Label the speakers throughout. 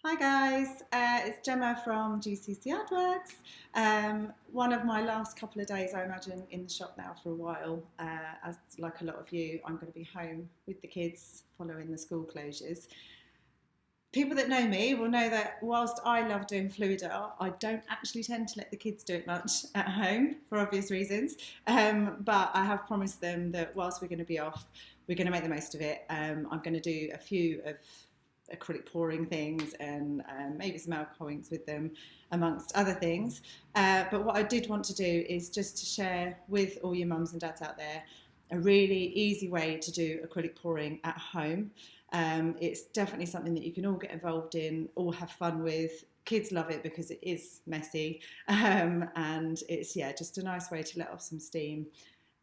Speaker 1: Hi guys, it's Gemma from GCC Artworks. One of my last couple of days, I imagine, in the shop now for a while. As like a lot of you, I'm going to be home with the kids following the school closures. People that know me will know that whilst I love doing fluid art, I don't actually tend to let the kids do it much at home for obvious reasons. But I have promised them that whilst we're going to be off, we're going to make the most of it. I'm going to do a few of acrylic pouring things and maybe some alcohol inks with them, amongst other things. But what I did want to do is just to share with all your mums and dads out there a really easy way to do acrylic pouring at home. It's definitely something that you can all get involved in, all have fun with. Kids love it because it is messy, and it's just a nice way to let off some steam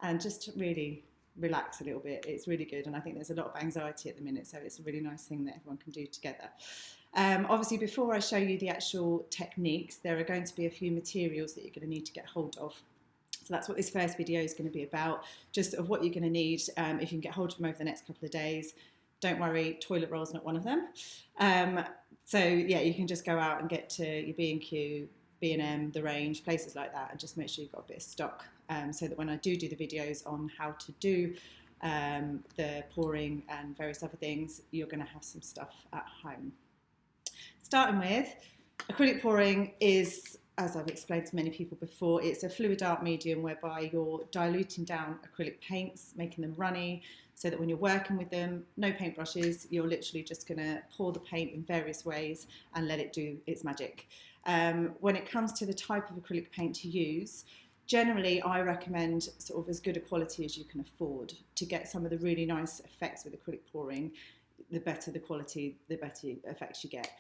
Speaker 1: and just to really relax a little bit. It's really good, and I think there's a lot of anxiety at the minute, so it's a really nice thing that everyone can do together. Obviously, before I show you the actual techniques, there are going to be a few materials that you're going to need to get hold of. So that's what this first video is going to be about, just sort of what you're going to need if you can get hold of them over the next couple of days. Don't worry, toilet roll's not one of them. So yeah, you can just go out and get to your B&Q, B&M, The Range, places like that, and just make sure you've got a bit of stock, so that when I do the videos on how to do the pouring and various other things, you're going to have some stuff at home. Starting with, acrylic pouring is, as I've explained to many people before, it's a fluid art medium whereby you're diluting down acrylic paints, making them runny, so that when you're working with them, no paintbrushes, you're literally just going to pour the paint in various ways and let it do its magic. When it comes to the type of acrylic paint to use, generally I recommend sort of as good a quality as you can afford to get some of the really nice effects with acrylic pouring. The better the quality, the better effects you get.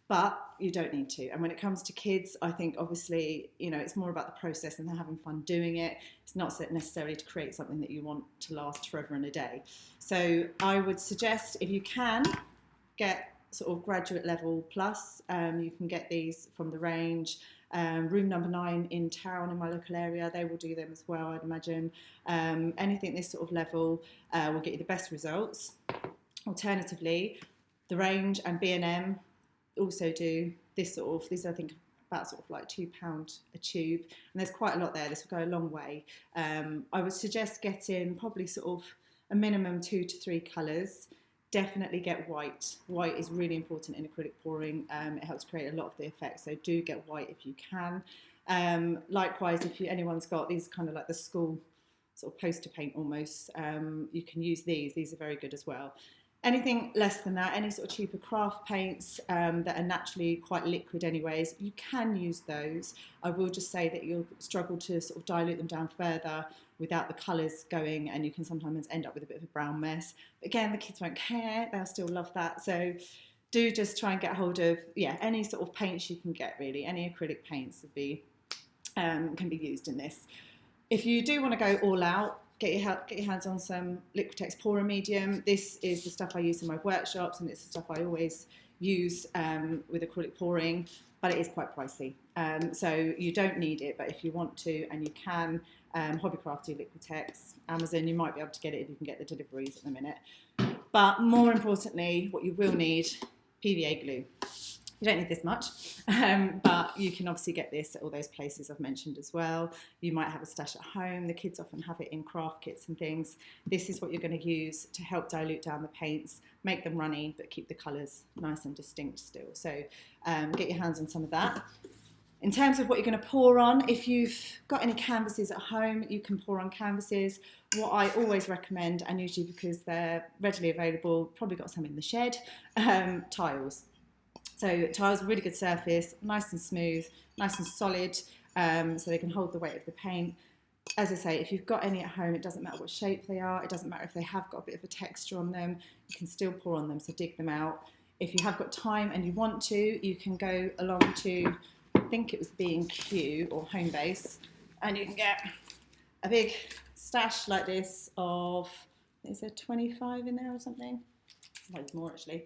Speaker 1: But you don't need to. And when it comes to kids, I think obviously, it's more about the process and they're having fun doing it. It's not necessarily to create something that you want to last forever and a day. So I would suggest, if you can, get sort of graduate level plus. You can get these from The Range. Room number 9 in town, in my local area, they will do them as well, I'd imagine. Anything this sort of level will get you the best results. Alternatively, The Range and B&M also do this sort of, these are I think about sort of like £2 a tube, and there's quite a lot there. This will go a long way. I would suggest getting probably sort of a minimum 2 to 3 colours. Definitely get white. White is really important in acrylic pouring. It helps create a lot of the effects, so do get white if you can. Likewise, if anyone's got these kind of like the school sort of poster paint almost, you can use these. These are very good as well. Anything less than that, any sort of cheaper craft paints that are naturally quite liquid anyways, you can use those. I will just say that you'll struggle to sort of dilute them down further without the colours going, and you can sometimes end up with a bit of a brown mess. But again, the kids won't care, they'll still love that. So do just try and get hold of, any sort of paints you can get really. Any acrylic paints would be, can be used in this. If you do want to go all out, get your hands on some Liquitex pouring medium. This is the stuff I use in my workshops, and it's the stuff I always use with acrylic pouring, but it is quite pricey. So you don't need it, but if you want to and you can, Hobbycraft do Liquitex. Amazon, you might be able to get it if you can get the deliveries at the minute. But more importantly, what you will need, PVA glue. You don't need this much, but you can obviously get this at all those places I've mentioned as well. You might have a stash at home. The kids often have it in craft kits and things. This is what you're going to use to help dilute down the paints, make them runny, but keep the colours nice and distinct still. So get your hands on some of that. In terms of what you're going to pour on, if you've got any canvases at home, you can pour on canvases. What I always recommend, and usually because they're readily available, probably got some in the shed, tiles. So tiles are a really good surface, nice and smooth, nice and solid, so they can hold the weight of the paint. As I say, if you've got any at home, it doesn't matter what shape they are, it doesn't matter if they have got a bit of a texture on them, you can still pour on them, so dig them out. If you have got time and you want to, you can go along to, I think it was B&Q or Homebase, and you can get a big stash like this of, is there 25 in there or something? Loads more actually.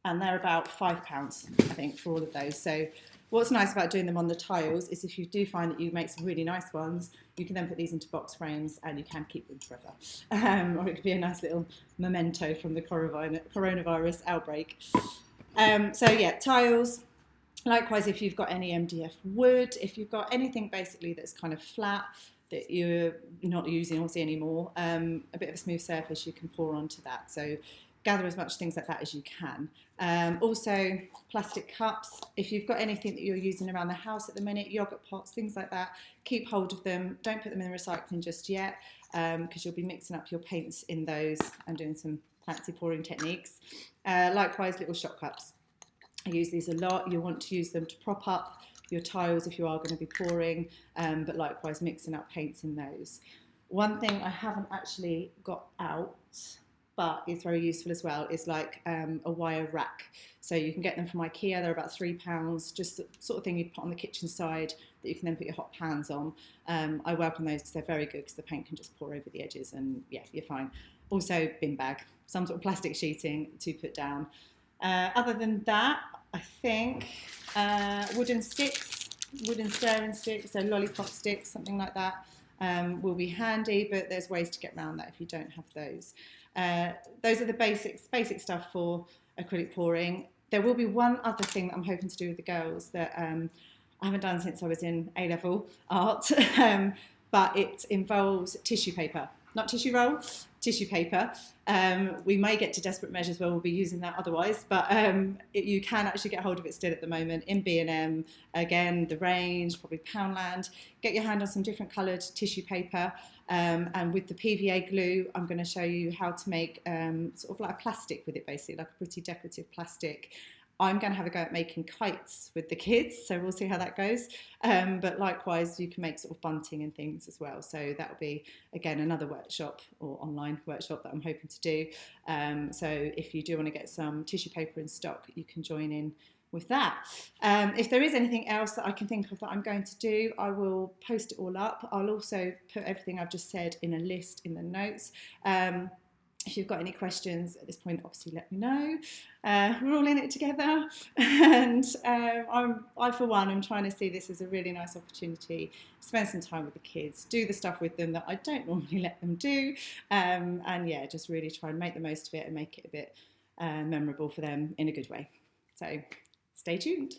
Speaker 1: And they're about £5, I think, for all of those. So what's nice about doing them on the tiles is if you do find that you make some really nice ones, you can then put these into box frames and you can keep them forever. Or it could be a nice little memento from the coronavirus outbreak. So yeah, tiles. Likewise, if you've got any MDF wood, if you've got anything basically that's kind of flat that you're not using obviously anymore, a bit of a smooth surface you can pour onto that. So gather as much things like that as you can. Also, plastic cups. If you've got anything that you're using around the house at the minute, yogurt pots, things like that, keep hold of them. Don't put them in the recycling just yet, because you'll be mixing up your paints in those and doing some fancy pouring techniques. Likewise, little shot cups. I use these a lot. You want to use them to prop up your tiles if you are going to be pouring, but likewise mixing up paints in those. One thing I haven't actually got out, but is very useful as well, is like a wire rack. So you can get them from IKEA. They're about £3, just the sort of thing you'd put on the kitchen side that you can then put your hot pans on. I welcome those because they're very good, because the paint can just pour over the edges and yeah, you're fine. Also, bin bag, some sort of plastic sheeting to put down. Other than that, I think wooden sticks, wooden stirring sticks, so lollipop sticks, something like that, will be handy, but there's ways to get around that if you don't have those. Those are the basic stuff for acrylic pouring. There will be one other thing that I'm hoping to do with the girls that I haven't done since I was in A-level art, but it involves tissue paper. Not tissue roll, tissue paper. We may get to desperate measures where we'll be using that otherwise, but you can actually get hold of it still at the moment in B&M. Again, the range, probably Poundland. Get your hand on some different coloured tissue paper, and with the PVA glue, I'm going to show you how to make sort of like a plastic with it, basically, like a pretty decorative plastic. I'm going to have a go at making kites with the kids, so we'll see how that goes. But likewise, you can make sort of bunting and things as well. So that will be, again, another workshop or online workshop that I'm hoping to do. So if you do want to get some tissue paper in stock, you can join in with that. If there is anything else that I can think of that I'm going to do, I will post it all up. I'll also put everything I've just said in a list in the notes. If you've got any questions at this point, obviously let me know. We're all in it together, and I for one am trying to see this as a really nice opportunity to spend some time with the kids, do the stuff with them that I don't normally let them do, and yeah, just really try and make the most of it and make it a bit memorable for them in a good way. So stay tuned.